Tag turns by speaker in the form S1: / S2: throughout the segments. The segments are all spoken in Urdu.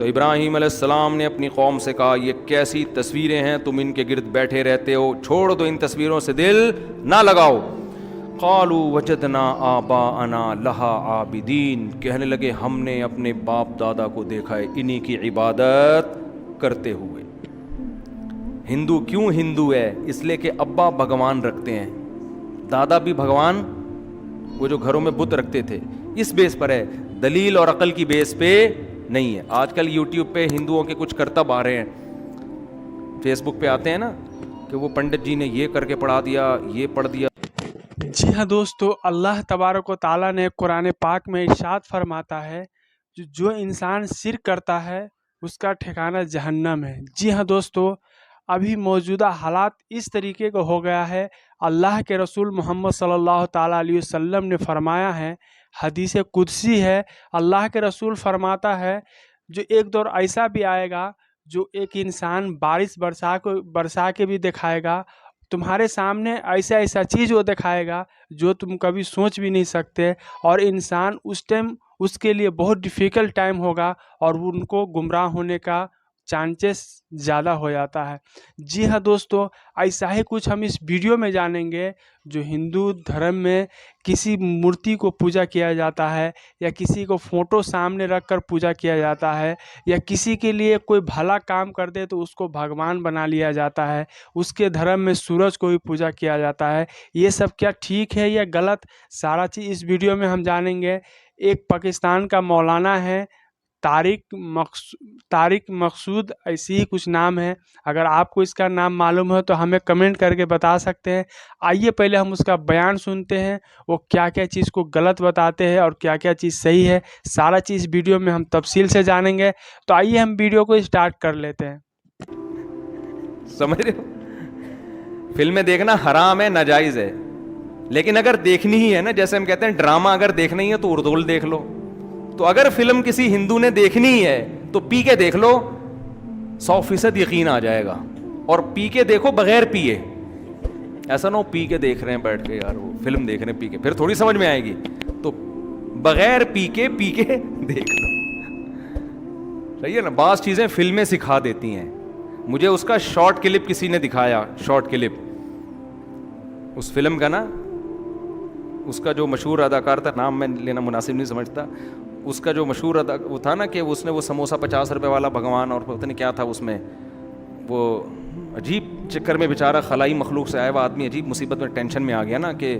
S1: تو ابراہیم علیہ السلام نے اپنی قوم سے کہا یہ کیسی تصویریں ہیں، تم ان کے گرد بیٹھے رہتے ہو، چھوڑ دو ان تصویروں سے دل نہ لگاؤ۔ قالوا وجدنا آباءنا لہا عابدین، کہنے لگے ہم نے اپنے باپ دادا کو دیکھا ہے انہی کی عبادت کرتے ہوئے۔ ہندو کیوں ہندو ہے؟ اس لیے کہ ابا بھگوان رکھتے ہیں، دادا بھی بھگوان، وہ جو گھروں میں بت رکھتے تھے، اس بیس پر ہے، دلیل اور عقل کی بیس پہ نہیں ہے۔ آج کل یوٹیوب پہ ہندوؤں کے کچھ کرتب آ رہے ہیں، فیس بک پہ آتے ہیں نا کہ وہ پنڈت جی نے یہ کر کے پڑھا دیا، یہ پڑھ دیا۔
S2: جی ہاں دوستو، اللہ تبارک و تعالیٰ نے قرآن پاک میں ارشاد فرماتا ہے جو انسان شرک کرتا ہے اس کا ٹھکانہ جہنم ہے۔ جی ہاں دوستو، ابھی موجودہ حالات اس طریقے کا ہو گیا ہے۔ اللہ کے رسول محمد صلی اللہ تعالیٰ علیہ وسلم نے فرمایا ہے، حدیث قدسی ہے، اللہ کے رسول فرماتا ہے جو ایک دور ایسا بھی آئے گا جو ایک انسان بارش برسا کے بھی دکھائے گا، تمہارے سامنے ایسا ایسا چیز وہ دکھائے گا جو تم کبھی سوچ بھی نہیں سکتے، اور انسان اس ٹائم اس کے لیے بہت ڈیفیکلٹ ٹائم ہوگا اور ان کو گمراہ ہونے کا چانسز زیادہ ہو جاتا ہے۔ جی ہاں دوستو، ایسا ہی کچھ ہم اس ویڈیو میں جانیں گے۔ جو ہندو دھرم میں کسی مورتی کو پوجا کیا جاتا ہے، یا کسی کو فوٹو سامنے رکھ کر پوجا کیا جاتا ہے، یا کسی کے لیے کوئی بھلا کام کر دے تو اس کو بھگوان بنا لیا جاتا ہے، اس کے دھرم میں سورج کو بھی پوجا کیا جاتا ہے، یہ سب کیا ٹھیک ہے یا غلط؟ سارا چیز اس ویڈیو میں ہم جانیں گے۔ ایک پاکستان کا مولانا ہے طارق مقصود، ایسی ہی کچھ نام ہے، اگر آپ کو اس کا نام معلوم ہے تو ہمیں کمنٹ کر کے بتا سکتے ہیں۔ آئیے پہلے ہم اس کا بیان سنتے ہیں، وہ کیا کیا چیز کو غلط بتاتے ہیں اور کیا کیا چیز صحیح ہے، سارا چیز ویڈیو میں ہم تفصیل سے جانیں گے۔ تو آئیے ہم ویڈیو کو اسٹارٹ کر لیتے ہیں۔
S1: سمجھ رہے ہو؟ فلمیں دیکھنا حرام ہے، ناجائز ہے، لیکن اگر دیکھنی ہی ہے نا، جیسے ہم کہتے ہیں ڈرامہ اگر دیکھنا ہی ہے تو اردول دیکھ لو۔ تو اگر فلم کسی ہندو نے دیکھنی ہی ہے تو پی کے دیکھ لو، 100% یقین آ جائے گا۔ اور پی کے دیکھو بغیر پیے، ایسا نہ ہو پی کے دیکھ رہے ہیں بیٹھ کے، یار وہ فلم دیکھ رہے ہیں پی کے، پھر تھوڑی سمجھ میں آئے گی۔ تو بغیر پی کے دیکھ لو، صحیح ہے نا؟ بعض چیزیں فلمیں سکھا دیتی ہیں۔ مجھے اس کا شارٹ کلپ کسی نے دکھایا، شارٹ کلپ اس فلم کا نا، اس کا جو مشہور اداکار تھا، نام میں لینا مناسب نہیں سمجھتا، اس کا جو مشہور وہ تھا نا کہ اس نے وہ سموسہ 50 روپے والا بھگوان اور پتہ نہیں کیا تھا اس میں، وہ عجیب چکر میں بیچارہ خلائی مخلوق سے آیا ہوا آدمی عجیب مصیبت میں ٹینشن میں آ گیا نا کہ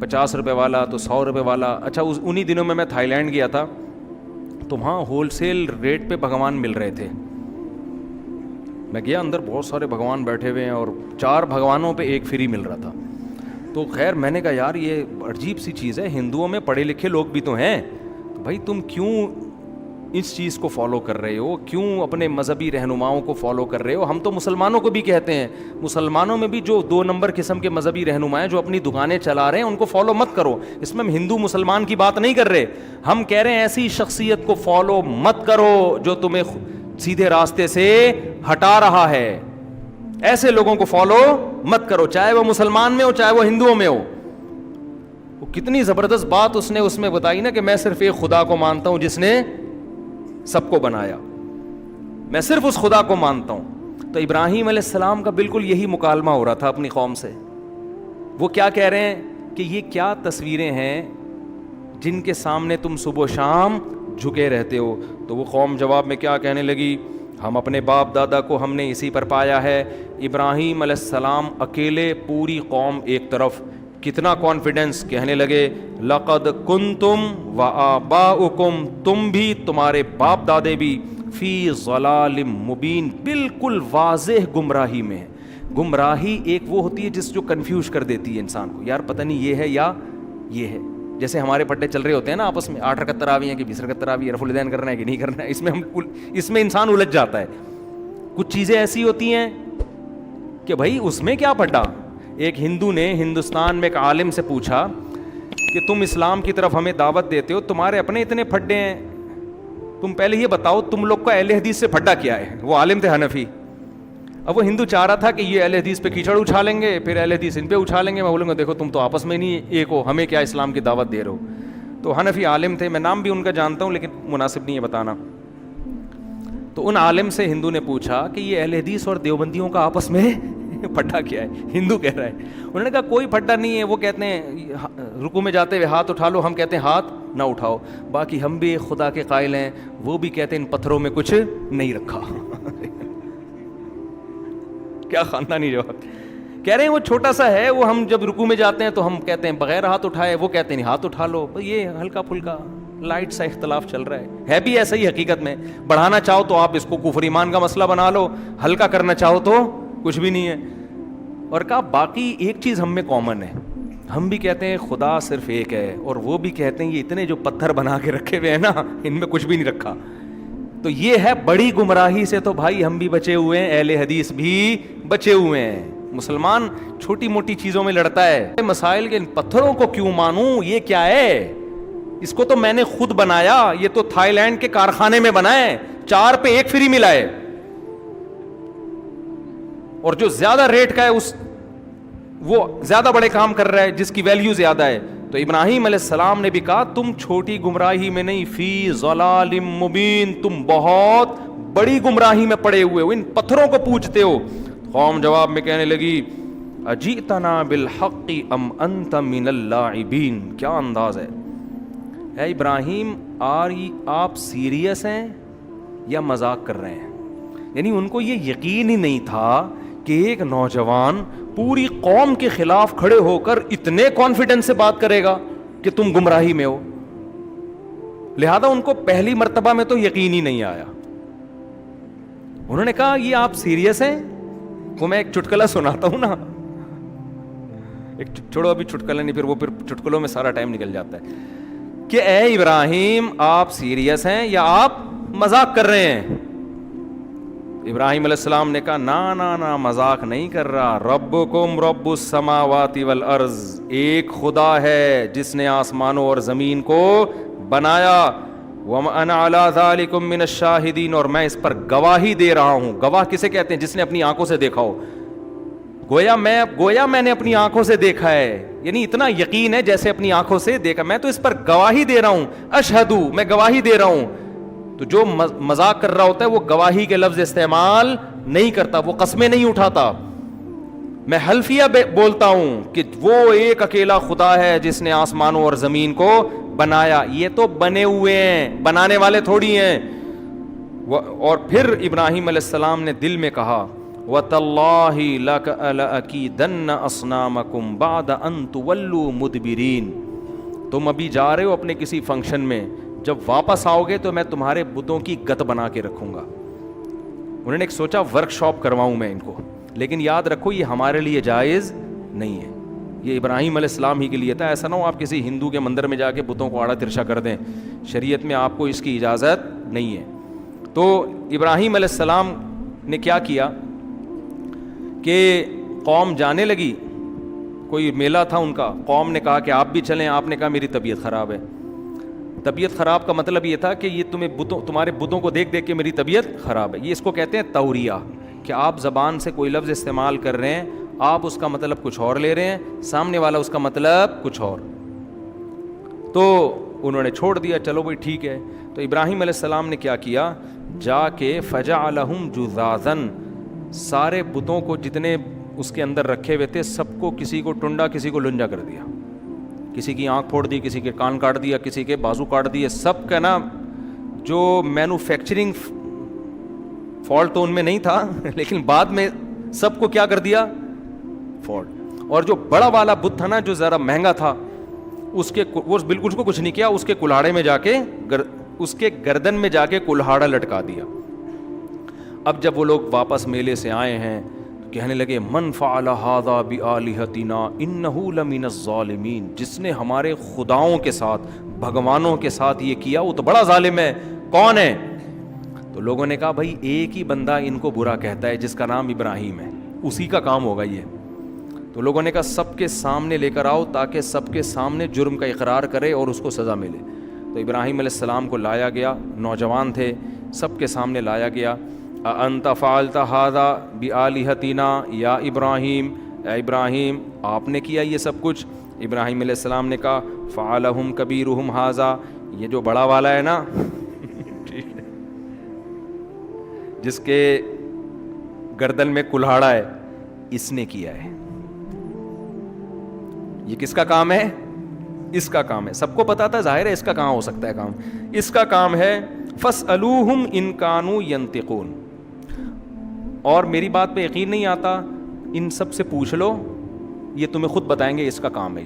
S1: 50 روپے والا تو 100 روپے والا۔ اچھا انہی دنوں میں تھائی لینڈ گیا تھا، تو وہاں ہول سیل ریٹ پہ بھگوان مل رہے تھے۔ میں گیا اندر، بہت سارے بھگوان بیٹھے ہوئے ہیں اور 4 بھگوانوں پہ ایک فری مل رہا تھا۔ تو خیر میں نے کہا یار یہ عجیب سی چیز ہے، ہندوؤں میں پڑھے لکھے لوگ بھی تو ہیں، تو بھائی تم کیوں اس چیز کو فالو کر رہے ہو، کیوں اپنے مذہبی رہنماؤں کو فالو کر رہے ہو؟ ہم تو مسلمانوں کو بھی کہتے ہیں، مسلمانوں میں بھی جو 2 نمبر قسم کے مذہبی رہنما ہیں جو اپنی دکانیں چلا رہے ہیں ان کو فالو مت کرو۔ اس میں ہم ہندو مسلمان کی بات نہیں کر رہے، ہم کہہ رہے ہیں ایسی شخصیت کو فالو مت کرو جو تمہیں سیدھے راستے سے ہٹا رہا ہے، ایسے لوگوں کو فالو مت کرو، چاہے وہ مسلمان میں ہو چاہے وہ ہندوؤں میں ہو۔ وہ کتنی زبردست بات اس نے بتائی نا کہ میں صرف ایک خدا کو مانتا ہوں جس نے سب کو بنایا، میں صرف اس خدا کو مانتا ہوں۔ تو ابراہیم علیہ السلام کا بالکل یہی مکالمہ ہو رہا تھا اپنی قوم سے۔ وہ کیا کہہ رہے ہیں کہ یہ کیا تصویریں ہیں جن کے سامنے تم صبح و شام جھکے رہتے ہو؟ تو وہ قوم جواب میں کیا کہنے لگی، ہم اپنے باپ دادا کو ہم نے اسی پر پایا ہے۔ ابراہیم علیہ السلام اکیلے، پوری قوم ایک طرف، کتنا کانفیڈنس، کہنے لگے لقد کنتم وآباؤکم، تم بھی تمہارے باپ دادے بھی، فی ضلال مبین، بالکل واضح گمراہی میں۔ گمراہی ایک وہ ہوتی ہے جس جو کنفیوز کر دیتی ہے انسان کو، یار پتہ نہیں یہ ہے یا یہ ہے۔ جیسے ہمارے پٹے چل رہے ہوتے ہیں نا آپس میں، 8 رکعت تراویح ہیں کہ 20 رکعت تراویح، رفع الیدین کرنا ہے کہ نہیں کرنا ہے، اس میں انسان الجھ جاتا ہے۔ کچھ چیزیں ایسی ہوتی ہیں کہ بھائی اس میں کیا پڑا۔ ایک ہندو نے ہندوستان میں ایک عالم سے پوچھا کہ تم اسلام کی طرف ہمیں دعوت دیتے ہو، تمہارے اپنے اتنے پھڈے ہیں، تم پہلے یہ بتاؤ تم لوگ کا اہل حدیث سے پھڈا کیا ہے۔ وہ عالم تھے حنفی۔ اب وہ ہندو چاہ رہا تھا کہ یہ اہل حدیث پہ کیچڑ اچھالیں گے، پھر اہل حدیث ان پہ اچھالیں گے۔ میں بولوں گا دیکھو تم تو آپس میں نہیں ایک ہو، ہمیں کیا اسلام کی دعوت دے رہے ہو۔ تو حنفی عالم تھے، میں نام بھی ان کا جانتا ہوں لیکن مناسب نہیں ہے بتانا۔ تو ان عالم سے ہندو نے پوچھا کہ یہ اہل حدیث اور دیوبندیوں کا آپس میں پھڈا کیا ہے؟ ہندو کہہ رہا ہے. انہوں نے کہا کوئی پھڈا نہیں ہے, وہ کہتے ہیں رکوع میں جاتے ہوئے ہاتھ اٹھا لو, ہم کہتے ہیں ہاتھ نہ اٹھاؤ. باقی ہم بھی خدا کے قائل ہیں, وہ بھی کہتے ہیں ان پتھروں میں کچھ نہیں رکھا. کیا خاندانی جواب. کہہ رہے ہیں وہ چھوٹا سا ہے, وہ ہم جب رکوع میں جاتے ہیں تو ہم کہتے ہیں بغیر ہاتھ اٹھائے, وہ کہتے ہیں ہاتھ اٹھا لو. یہ ہلکا پھلکا لائٹ سا اختلاف چل رہا ہے بھی ایسا ہی حقیقت میں. بڑھانا چاہو تو آپ اس کو کفر ایمان کا مسئلہ بنا لو, ہلکا کرنا چاہو تو کچھ بھی نہیں ہے. اور کہا باقی ایک چیز ہم میں کامن ہے, ہم بھی کہتے ہیں خدا صرف ایک ہے, اور وہ بھی کہتے ہیں یہ اتنے جو پتھر بنا کے رکھے ہوئے ہیں نا, ان میں کچھ بھی نہیں رکھا. تو یہ ہے بڑی گمراہی سے تو بھائی ہم بھی بچے ہوئے ہیں, اہل حدیث بھی بچے ہوئے ہیں. مسلمان چھوٹی موٹی چیزوں میں لڑتا ہے, مسائل کے ان پتھروں کو کیوں مانوں, یہ کیا ہے, اس کو تو میں نے خود بنایا, یہ تو تھائی لینڈ کے کارخانے میں بنا ہے, 4 پہ 1 فری ملا ہے, اور جو زیادہ ریٹ کا ہے وہ زیادہ بڑے کام کر رہا ہے جس کی ویلیو زیادہ ہے. تو ابراہیم علیہ السلام نے بھی کہا تم چھوٹی گمراہی میں نہیں, فی ضلال مبین, تم بہت بڑی گمراہی میں پڑے ہوئے ہو, ان پتھروں کو پوجتے ہو. قوم جواب میں کہنے لگی اجئتنا بالحق ام انت من اللاعبین. کیا انداز ہے, اے ابراہیم آپ سیریس ہیں یا مذاق کر رہے ہیں؟ یعنی ان کو یہ یقین ہی نہیں تھا کہ ایک نوجوان پوری قوم کے خلاف کھڑے ہو کر اتنے کانفیڈنس سے بات کرے گا کہ تم گمراہی میں ہو. لہذا ان کو پہلی مرتبہ میں تو یقین ہی نہیں آیا. انہوں نے کہا یہ آپ سیریس ہیں؟ وہ میں ایک چٹکلا سناتا ہوں نا, چھوڑو ابھی چٹکلا نہیں, پھر چٹکلوں میں سارا ٹائم نکل جاتا ہے, کہ اے ابراہیم آپ سیریس ہیں یا آپ مذاق کر رہے ہیں؟ ابراہیم علیہ السلام نے کہا نا مذاق نہیں کر رہا, ربکم رب السماوات والارض, ایک خدا ہے جس نے آسمانوں اور زمین کو بنایا, وَأَنَا عَلَىٰ ذَلِكُم مِّنَ الشَّاهِدِينَ, اور میں اس پر گواہی دے رہا ہوں. گواہ کسے کہتے ہیں؟ جس نے اپنی آنکھوں سے دیکھا ہو. گویا میں نے اپنی آنکھوں سے دیکھا ہے, یعنی اتنا یقین ہے جیسے اپنی آنکھوں سے دیکھا, میں تو اس پر گواہی دے رہا ہوں. اشہدو, میں گواہی دے رہا ہوں. تو جو مذاق کر رہا ہوتا ہے وہ گواہی کے لفظ استعمال نہیں کرتا, وہ قسمیں نہیں اٹھاتا. میں حلفیہ بولتا ہوں کہ وہ ایک اکیلا خدا ہے جس نے آسمانوں اور زمین کو بنایا. یہ تو بنے ہوئے ہیں, بنانے والے تھوڑی ہیں. اور پھر ابراہیم علیہ السلام نے دل میں کہا وَتَاللَّهِ لَأَكِيدَنَّ أَصْنَامَكُمْ بَعْدَ أَن تُوَلُّوا مُدْبِرِينَ. تم ابھی جا رہے ہو اپنے کسی فنکشن میں, جب واپس آؤ گے تو میں تمہارے بتوں کی گت بنا کے رکھوں گا. انہوں نے ایک سوچا ورک شاپ کرواؤں میں ان کو, لیکن یاد رکھو یہ ہمارے لیے جائز نہیں ہے, یہ ابراہیم علیہ السلام ہی کے لیے تھا. ایسا نہ ہو آپ کسی ہندو کے مندر میں جا کے بتوں کو آڑا ترشا کر دیں, شریعت میں آپ کو اس کی اجازت نہیں ہے. تو ابراہیم علیہ السلام نے کیا کیا کہ قوم جانے لگی, کوئی میلہ تھا ان کا, قوم نے کہا کہ آپ بھی چلیں, آپ نے کہا میری طبیعت خراب ہے. طبیعت خراب کا مطلب یہ تھا کہ یہ تمہارے بتوں کو دیکھ دیکھ کے میری طبیعت خراب ہے. یہ اس کو کہتے ہیں توریہ, کہ آپ زبان سے کوئی لفظ استعمال کر رہے ہیں, آپ اس کا مطلب کچھ اور لے رہے ہیں, سامنے والا اس کا مطلب کچھ اور. تو انہوں نے چھوڑ دیا, چلو بھائی ٹھیک ہے. تو ابراہیم علیہ السلام نے کیا کیا, جا کے فجعلہم جذاذاً, سارے بتوں کو جتنے اس کے اندر رکھے ہوئے تھے سب کو, کسی کو ٹنڈا کسی کو لنجا کر دیا, کسی کی آنکھ پھوڑ دی, کسی کے کان کاٹ دیا, کسی کے بازو کاٹ دیے. سب کا نا جو مینوفیکچرنگ فالٹ تو ان میں نہیں تھا, لیکن بعد میں سب کو کیا کر دیا, فالٹ. اور جو بڑا والا بت تھا نا, جو ذرا مہنگا تھا, اس کے وہ بالکل اس کو کچھ نہیں کیا, اس کے کلاڑے میں جا کے اس کے گردن میں جا کے کلہاڑا لٹکا دیا. اب جب وہ لوگ واپس میلے سے آئے ہیں کہنے لگے من فعل ھذا بآلہتنا انہ لمن الظالمین, جس نے ہمارے خداؤں کے ساتھ, بھگوانوں کے ساتھ یہ کیا وہ تو بڑا ظالم ہے. کون ہے؟ تو لوگوں نے کہا بھائی ایک ہی بندہ ان کو برا کہتا ہے جس کا نام ابراہیم ہے, اسی کا کام ہوگا یہ. تو لوگوں نے کہا سب کے سامنے لے کر آؤ تاکہ سب کے سامنے جرم کا اقرار کرے اور اس کو سزا ملے. تو ابراہیم علیہ السلام کو لایا گیا, نوجوان تھے, سب کے سامنے لایا گیا. انت فعلت ھذا بآلہتنا یا ابراہیم, اے ابراہیم آپ نے کیا یہ سب کچھ؟ ابراہیم علیہ السلام نے کہا فعلہم کبیرہم ھذا, یہ جو بڑا والا ہے نا ٹھیک ہے, جس کے گردن میں کلہاڑا ہے اس نے کیا ہے. یہ کس کا کام ہے؟ اس کا کام ہے. سب کو پتا تھا ظاہر ہے اس کا کہاں ہو سکتا ہے کام. اس کا کام ہے فَاسْأَلُوهُمْ إِن كَانُوا يَنْطِقُونَ. اور میری بات پہ یقین نہیں آتا، ان سب سے پوچھ لو، یہ تمہیں خود بتائیں گے اس کا کام ہے.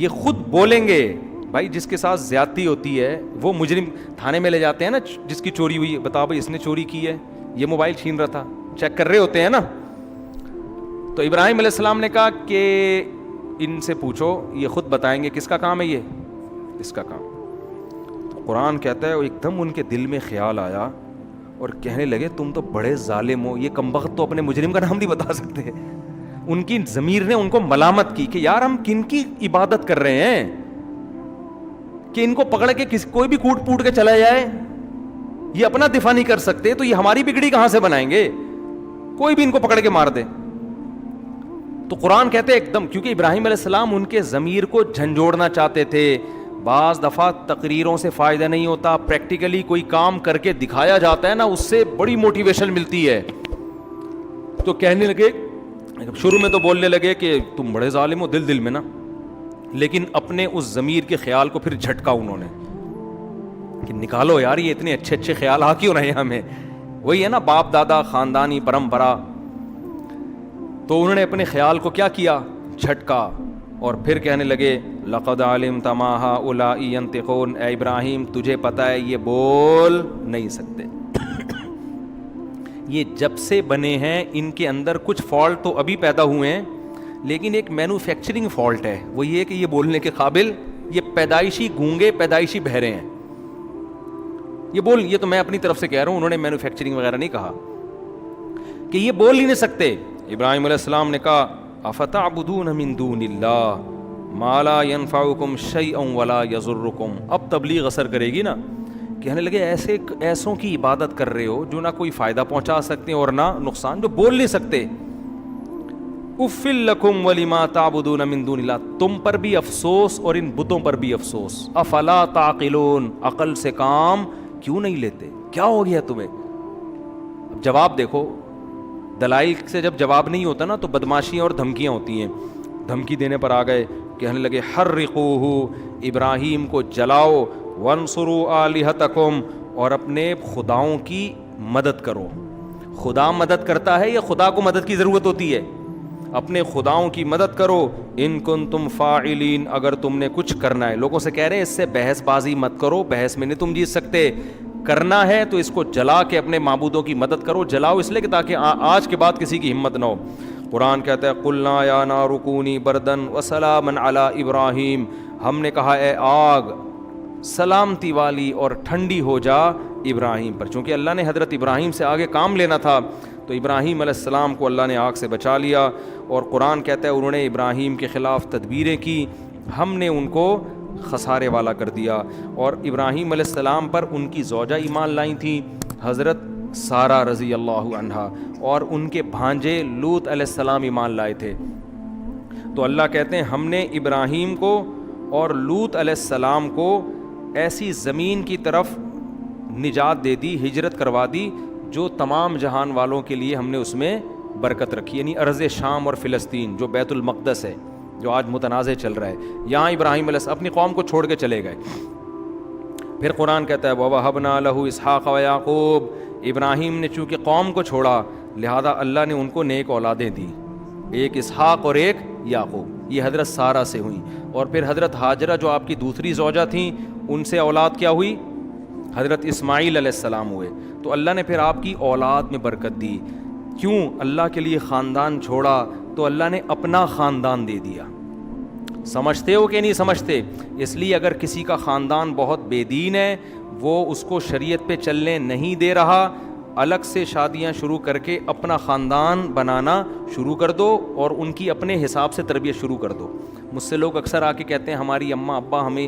S1: یہ خود بولیں گے. بھائی جس کے ساتھ زیادتی ہوتی ہے وہ مجرم تھانے میں لے جاتے ہیں نا، جس کی چوری ہوئی ہے، بتاؤ بھائی اس نے چوری کی ہے، یہ موبائل چھین رہا تھا، چیک کر رہے ہوتے ہیں نا. تو ابراہیم علیہ السلام نے کہا کہ ان سے پوچھو، یہ خود بتائیں گے کس کا کام ہے، یہ اس کا کام. تو قرآن کہتا ہے وہ ایک دم ان کے دل میں خیال آیا اور کہنے لگے تم تو بڑے ظالم ہو. یہ کمبخت تو اپنے مجرم کا نام نہیں بتا سکتے. ان کی ضمیر نے ان کو ملامت کی کہ یار ہم کن کی عبادت کر رہے ہیں کہ ان کو پکڑ کے کوئی بھی کوٹ پوٹ کے چلا جائے. یہ اپنا دفاع نہیں کر سکتے تو یہ ہماری بگڑی کہاں سے بنائیں گے؟ کوئی بھی ان کو پکڑ کے مار دے. تو قرآن کہتے ہیں ایک دم، کیونکہ ابراہیم علیہ السلام ان کے ضمیر کو جھنجھوڑنا چاہتے تھے. بعض دفعہ تقریروں سے فائدہ نہیں ہوتا، پریکٹیکلی کوئی کام کر کے دکھایا جاتا ہے نا، اس سے بڑی موٹیویشن ملتی ہے. تو کہنے لگے، شروع میں تو بولنے لگے کہ تم بڑے ظالم ہو دل میں نا، لیکن اپنے اس ضمیر کے خیال کو پھر جھٹکا انہوں نے کہ نکالو یار، یہ اتنے اچھے اچھے خیال آ کیوں رہے ہیں ہمیں. وہی ہے نا باپ دادا خاندانی پرمپرا. تو انہوں نے اپنے خیال کو کیا کیا، جھٹکا، اور پھر کہنے لگے لقد علمت ما هؤلاء ينطقون. اے ابراہیم تجھے پتہ ہے یہ بول نہیں سکتے. یہ جب سے بنے ہیں ان کے اندر کچھ فالٹ تو ابھی پیدا ہوئے ہیں، لیکن ایک مینوفیکچرنگ فالٹ ہے. وہ یہ کہ یہ بولنے کے قابل، یہ پیدائشی گونگے، پیدائشی بہرے ہیں. یہ تو میں اپنی طرف سے کہہ رہا ہوں، انہوں نے مینوفیکچرنگ وغیرہ نہیں کہا کہ یہ بول ہی نہیں سکتے. ابراہیم علیہ السلام نے کہا افتعبدون من دون اللہ ما لا ينفعکم شیئا ولا یضرکم. اب تبلیغ اثر کرے گی نا. کہنے لگے ایسوں کی عبادت کر رہے ہو جو نہ کوئی فائدہ پہنچا سکتے اور نہ نقصان، جو بول نہیں سکتے. اف لکم ولما تعبدون من دون اللہ. تم پر بھی افسوس اور ان بتوں پر بھی افسوس. افلا تعقلون. عقل سے کام کیوں نہیں لیتے؟ کیا ہو گیا تمہیں؟ اب جواب دیکھو، دلائل سے جب جواب نہیں ہوتا نا تو بدماشیاں اور دھمکیاں ہوتی ہیں. دھمکی دینے پر آ گئے، کہنے لگے حرقوہ، ابراہیم کو جلاؤ، وانصروا آلہتکم، اور اپنے خداؤں کی مدد کرو. خدا مدد کرتا ہے یا خدا کو مدد کی ضرورت ہوتی ہے؟ اپنے خداؤں کی مدد کرو. ان کنتم فاعلین، اگر تم نے کچھ کرنا ہے. لوگوں سے کہہ رہے ہیں اس سے بحث بازی مت کرو، بحث میں نہیں تم جیت سکتے. کرنا ہے تو اس کو جلا کے اپنے معبودوں کی مدد کرو. جلاؤ اس لیے کہ تاکہ آج کے بعد کسی کی ہمت نہ ہو. قرآن کہتا ہے قلنا یا نار کونی بردن وسلاما علی ابراہیم. ہم نے کہا اے آگ سلامتی والی اور ٹھنڈی ہو جا ابراہیم پر. چونکہ اللہ نے حضرت ابراہیم سے آگے کام لینا تھا تو ابراہیم علیہ السلام کو اللہ نے آگ سے بچا لیا. اور قرآن کہتا ہے انہوں نے ابراہیم کے خلاف تدبیریں کی، ہم نے ان کو خسارے والا کر دیا. اور ابراہیم علیہ السلام پر ان کی زوجہ ایمان لائی تھیں، حضرت سارہ رضی اللہ عنہا، اور ان کے بھانجے لوط علیہ السلام ایمان لائے تھے. تو اللہ کہتے ہیں ہم نے ابراہیم کو اور لوط علیہ السلام کو ایسی زمین کی طرف نجات دے دی، ہجرت کروا دی جو تمام جہان والوں کے لیے ہم نے اس میں برکت رکھی. یعنی ارض شام اور فلسطین جو بیت المقدس ہے، جو آج متنازع چل رہا ہے، یہاں ابراہیم علیہ السلام اپنی قوم کو چھوڑ کے چلے گئے. پھر قرآن کہتا ہے وَوَهَبْنَا لَهُ إِسْحَاقَ وَيَعْقُوبَ. ابراہیم نے چونکہ قوم کو چھوڑا لہذا اللہ نے ان کو نیک اولادیں دی، ایک اسحاق اور ایک یعقوب. یہ حضرت سارہ سے ہوئیں. اور پھر حضرت ہاجرہ جو آپ کی دوسری زوجہ تھیں، ان سے اولاد کیا ہوئی؟ حضرت اسماعیل علیہ السلام ہوئے. تو اللہ نے پھر آپ کی اولاد میں برکت دی. کیوں؟ اللہ کے لیے خاندان چھوڑا تو اللہ نے اپنا خاندان دے دیا. سمجھتے ہو کہ نہیں سمجھتے؟ اس لیے اگر کسی کا خاندان بہت بے دین ہے، وہ اس کو شریعت پہ چلنے نہیں دے رہا، الگ سے شادیاں شروع کر کے اپنا خاندان بنانا شروع کر دو اور ان کی اپنے حساب سے تربیت شروع کر دو. مجھ سے لوگ اکثر آ کے کہتے ہیں ہماری اماں ابا ہمیں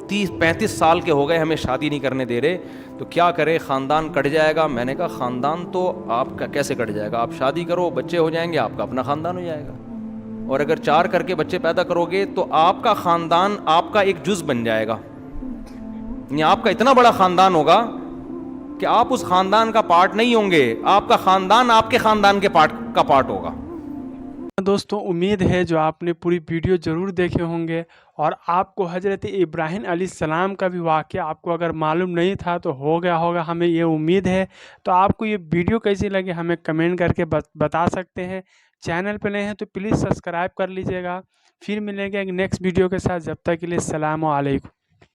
S1: 30-35 سال کے ہو گئے، ہمیں شادی نہیں کرنے دے رہے، تو کیا کرے، خاندان کٹ جائے گا. میں نے کہا خاندان تو آپ کا کیسے کٹ جائے گا؟ آپ شادی کرو، بچے ہو جائیں گے، آپ کا اپنا خاندان ہو جائے گا. اور اگر 4 کر کے بچے پیدا کرو گے تو آپ کا خاندان آپ کا ایک جز بن جائے گا. یعنی آپ کا اتنا بڑا خاندان ہوگا کہ آپ اس خاندان کا پارٹ نہیں ہوں گے, آپ کا خاندان آپ کے خاندان کے پارٹ ہوگا.
S2: دوستوں امید ہے جو آپ نے پوری ویڈیو ضرور دیکھے ہوں گے, اور آپ کو حضرت ابراہیم علیہ السلام کا بھی واقعہ آپ کو اگر معلوم نہیں تھا تو ہو گیا ہوگا, ہمیں یہ امید ہے. تو آپ کو یہ ویڈیو کیسی لگی ہمیں کمنٹ کر کے بتا سکتے ہیں. چینل پہ نئے ہیں تو پلیز سبسکرائب کر لیجیے گا. پھر ملیں گے ایک نیکسٹ ویڈیو کے ساتھ, جب تک کے لیے السلام علیکم.